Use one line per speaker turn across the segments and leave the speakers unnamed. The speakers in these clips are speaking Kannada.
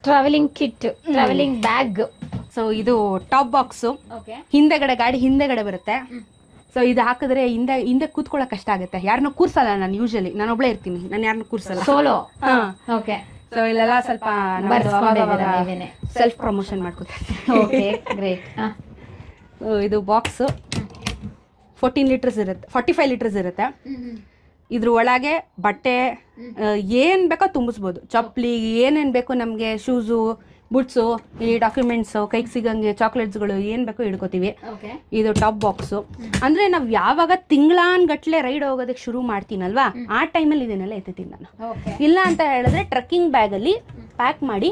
Travelling kit, travelling bag.
So ಇದು ಟಾಪ್ ಬಾಕ್ಸು,
ಓಕೆ.
ಹಿಂದೆಗಡೆ ಗಾಡಿ ಹಿಂದೆಗಡೆ ಬರುತ್ತೆ. ಸೊ ಇದು ಹಾಕಿದ್ರೆ ಹಿಂದೆ ಕೂತ್ಕೊಳ್ಳೋಕೆ ಕಷ್ಟ ಆಗುತ್ತೆ. ಯಾರನ್ನೂ ಕೂರ್ಸಲ್ಲ ನಾನು, ಯೂಶಲಿ ನಾನು ಒಬ್ಳೇ ಇರ್ತೀನಿ, ನಾನು ಯಾರನ್ನೂ ಕೂರ್ಸಲ್ಲ.
ಸೋಲೋ. ಓಕೆ.
ಸೊ ಇಲ್ಲೆಲ್ಲ ಸ್ವಲ್ಪ ಸೆಲ್ಫ್ ಪ್ರಮೋಷನ್ ಮಾಡ್ಕೊತೀನಿ.
Okay, great.
ಇದು ಬಾಕ್ಸು 14 ಲೀಟರ್ಸ್ ಇರುತ್ತೆ, 45 ಲೀಟರ್ಸ್ ಇರುತ್ತೆ. ಇದ್ರ ಒಳಗೆ ಬಟ್ಟೆ ಏನು ಬೇಕೋ ತುಂಬಿಸ್ಬೋದು. ಚಪ್ಪಲಿ ಏನೇನು ಬೇಕೋ ನಮಗೆ, ಶೂಸು, ಬುಟ್ಸು, ಈ ಡಾಕ್ಯುಮೆಂಟ್ಸು, ಕೈಗೆ ಸಿಗಂಗೆ ಚಾಕ್ಲೇಟ್ಸ್ಗಳು ಏನು ಬೇಕೋ ಇಡ್ಕೋತೀವಿ. ಇದು ಟಾಪ್ ಬಾಕ್ಸು. ಅಂದರೆ ನಾವು ಯಾವಾಗ ತಿಂಗಳಾನ್ಗಟ್ಲೆ ರೈಡ್ ಹೋಗೋದಕ್ಕೆ ಶುರು ಮಾಡ್ತೀನಲ್ವಾ, ಆ ಟೈಮಲ್ಲಿ ಇದನ್ನೆಲ್ಲ ಎತ್ತೀನಿ ನಾನು. ಇಲ್ಲ ಅಂತ ಹೇಳಿದ್ರೆ ಟ್ರಕ್ಕಿಂಗ್ ಬ್ಯಾಗಲ್ಲಿ ಪ್ಯಾಕ್ ಮಾಡಿ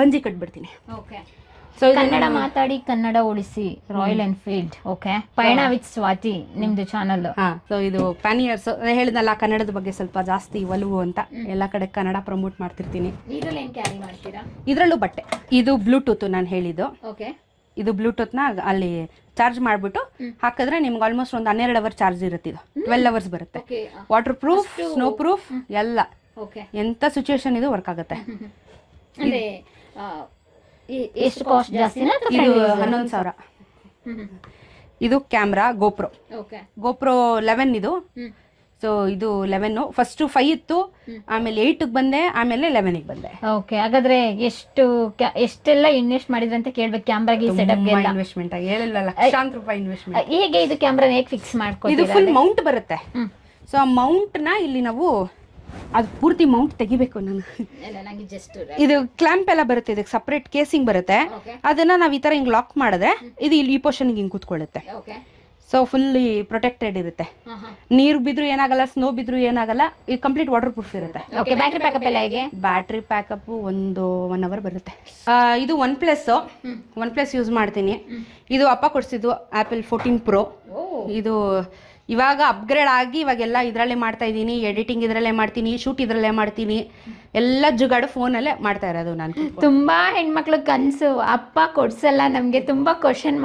ಬಂಜಿ ಕಟ್ಬಿಡ್ತೀನಿ.
ಸೊ ಕನ್ನಡ ಮಾತಾಡಿ ಕನ್ನಡ ಉಳಿಸಿ, ರಾಯಲ್ ಎನ್ಫೀಲ್ಡ್. ಓಕೆ. ಪಯಣ ವಿತ್ ಸ್ವಾತಿ ನಿಮ್ದು ಚಾನಲ್.
ಸೊ ಇದು ಪ್ಯಾನಿಯರ್ಸ್ ಹೇಳಿದ್ನಲ್ಲ, ಕನ್ನಡದ ಬಗ್ಗೆ ಸ್ವಲ್ಪ ಜಾಸ್ತಿ ಒಲವು ಅಂತ ಎಲ್ಲ ಕಡೆ ಕನ್ನಡ ಪ್ರಮೋಟ್ ಮಾಡ್ತಿರ್ತೀನಿ.
ಇದ್ರಲ್ಲಿ ಏನ್ ಕ್ಯಾರಿ ಮಾಡ್ತೀರಾ?
ಇದರಲ್ಲೂ ಬಟ್ಟೆ. ಇದು ಬ್ಲೂಟೂತ್ ನಾನು ಹೇಳಿದ್ದು.
ಓಕೆ.
ಇದು ಬ್ಲೂಟೂತ್ನ ಅಲ್ಲಿ ಚಾರ್ಜ್ ಮಾಡಿಬಿಟ್ಟು ಹಾಕಿದ್ರೆ ನಿಮ್ಗೆ ಆಲ್ಮೋಸ್ಟ್ ಒಂದು 12 ಅವರ್ ಚಾರ್ಜ್ ಇರುತ್ತೆ. ಇದು 12 ಅವರ್ಸ್ ಬರುತ್ತೆ. ವಾಟರ್ ಪ್ರೂಫ್, ಸ್ನೋ ಪ್ರೂಫ್ ಎಲ್ಲ. ಎಂಥ ಸಿಚುವೇಶನ್ ಇದು ವರ್ಕ್ ಆಗುತ್ತೆ.
ಅಂದ್ರೆ ಎಷ್ಟು ಕಾಸ್ಟ್ ಜಾಸ್ತಿನಾ?
ಇದು 11,000. ಇದು ಕ್ಯಾಮ್ರಾ ಗೋಪ್ರೋ. ಗೋಪ್ರೋ 11 ಇದು. ಸೊ ಇದು 11. ಫಸ್ಟ್ 5 ಇತ್ತು, ಆಮೇಲೆ 8ಗೆ ಬಂದೆ, ಆಮೇಲೆ 11ಗೆ ಬಂದೆ.
ಓಕೆ. ಹಾಗಾದ್ರೆ ಎಷ್ಟೆಲ್ಲ ಇನ್ವೆಸ್ಟ್ ಮಾಡಿದ್ರೆ ಅಂತ ಕೇಳ್ಬೇಕು ಕ್ಯಾಮ್ರಾಗೆ, ಸೆಟಪ್ಗೆ?
ಇನ್ವೆಸ್ಟ್ಮೆಂಟ್ ಆಗಿ ಹೇಳಿಲ್ಲ, ಲಕ್ಷಾಂತರ ರೂಪಾಯಿ ಇನ್ವೆಸ್ಟ್ಮೆಂಟ್.
ಹೇಗೆ ಇದು ಕ್ಯಾಮ್ರಾ ಹೇಗೆ ಫಿಕ್ಸ್ ಮಾಡ್ಕೊತೀರಾ?
ಇದು ಫುಲ್ ಮೌಂಟ್ ಬರುತ್ತೆ. ಸೊ ಆ ಮೌಂಟ್ನ ಇಲ್ಲಿ ನಾವು ಅದು ಪೂರ್ತಿ ಮೌಂಟ್ ತೆಗಿಬೇಕು ನಾನು. ಇದು ಕ್ಲಾಂಪ್ ಎಲ್ಲ ಬರುತ್ತೆ, ಇದಕ್ಕೆ ಸಪ್ರೇಟ್ ಕೇಸಿಂಗ್ ಬರುತ್ತೆ. ಅದನ್ನ ನಾವು ಈ ತರ ಹಿಂಗ್ ಲಾಕ್ ಮಾಡಿದ್ರೆ ಇದು ಇಲ್ಲಿ ಈ ಪೋರ್ಷನ್ ಹಿಂಗ್ ಕೂತ್ಕೊಳ್ಳುತ್ತೆ. ಸೊ ಫುಲ್ಲಿ ಪ್ರೊಟೆಕ್ಟೆಡ್ ಇರುತ್ತೆ. ನೀರು ಬಿದ್ರು ಏನಾಗಲ್ಲ, ಸ್ನೋ ಬಿದ್ರು ಏನಾಗಲ್ಲ. ಇದು ಕಂಪ್ಲೀಟ್ ವಾಟರ್ ಪ್ರೂಫ್ ಇರುತ್ತೆ.
ಬ್ಯಾಟ್ರಿ ಪ್ಯಾಕಪ್ ಎಲ್ಲ ಹೇಗೆ?
ಬ್ಯಾಟ್ರಿ ಪ್ಯಾಕಪ್ 1 ಅವರ್ ಬರುತ್ತೆ. ಇದು ಒನ್ ಪ್ಲಸ್ ಯೂಸ್ ಮಾಡ್ತೀನಿ. ಇದು ಅಪ್ಪ ಕೊಡ್ಸಿದ್ದು ಆಪಲ್ 14 Pro. ಇದು ಇವಾಗ ಅಪ್ಗ್ರೇಡ್ ಆಗಿ ಇವಾಗೆಲ್ಲ ಇದರಲ್ಲೇ ಮಾಡ್ತಾ ಇದ್ದೀನಿ. ಎಡಿಟಿಂಗ್ ಇದರಲ್ಲೇ ಮಾಡ್ತೀನಿ, ಶೂಟ್ ಇದರಲ್ಲೇ ಮಾಡ್ತೀನಿ, ಎಲ್ಲ ಜುಗಾಡು ಫೋನಲ್ಲೇ ಮಾಡ್ತಾ ಇರೋದು ನಾನು.
ತುಂಬಾ ಹೆಣ್ಮಕ್ಳು ಕನಸು, ಅಪ್ಪ ಕೊಡ್ಸಲ್ಲ ನಮಗೆ, ತುಂಬಾ ಕ್ವಶನ್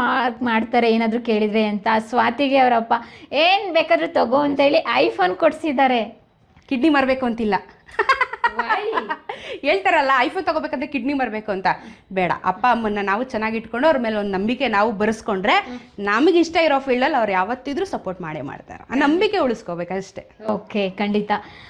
ಮಾಡ್ತಾರೆ ಏನಾದರೂ ಕೇಳಿದ್ರೆ ಅಂತ. ಸ್ವಾತಿಗೆ ಅವರಪ್ಪ ಏನು ಬೇಕಾದ್ರೂ ತಗೋ ಅಂತ ಹೇಳಿ ಐಫೋನ್ ಕೊಡ್ಸಿದ್ದಾರೆ.
ಕಿಡ್ನಿ ಮರಬೇಕು ಅಂತಿಲ್ಲ. ಹೇಳ್ತಾರಲ್ಲ ಐಫೋನ್ ತಗೋಬೇಕಂದ್ರೆ ಕಿಡ್ನಿ ಬರಬೇಕು ಅಂತ. ಬೇಡ, ಅಪ್ಪ ಅಮ್ಮನ್ನ ನಾವು ಚೆನ್ನಾಗಿ ಇಟ್ಕೊಂಡು ಅವ್ರ ಮೇಲೆ ಒಂದು ನಂಬಿಕೆ ನಾವು ಬರೆಸ್ಕೊಂಡ್ರೆ ನಮಗೆ ಇಷ್ಟ ಇರೋ ಫೀಲ್ಡಲ್ಲಿ ಅವ್ರು ಯಾವತ್ತಿದ್ರೂ ಸಪೋರ್ಟ್ ಮಾಡೇ ಮಾಡ್ತಾರೆ. ಆ ನಂಬಿಕೆ ಉಳಿಸ್ಕೋಬೇಕಷ್ಟೇ.
ಓಕೆ, ಖಂಡಿತ.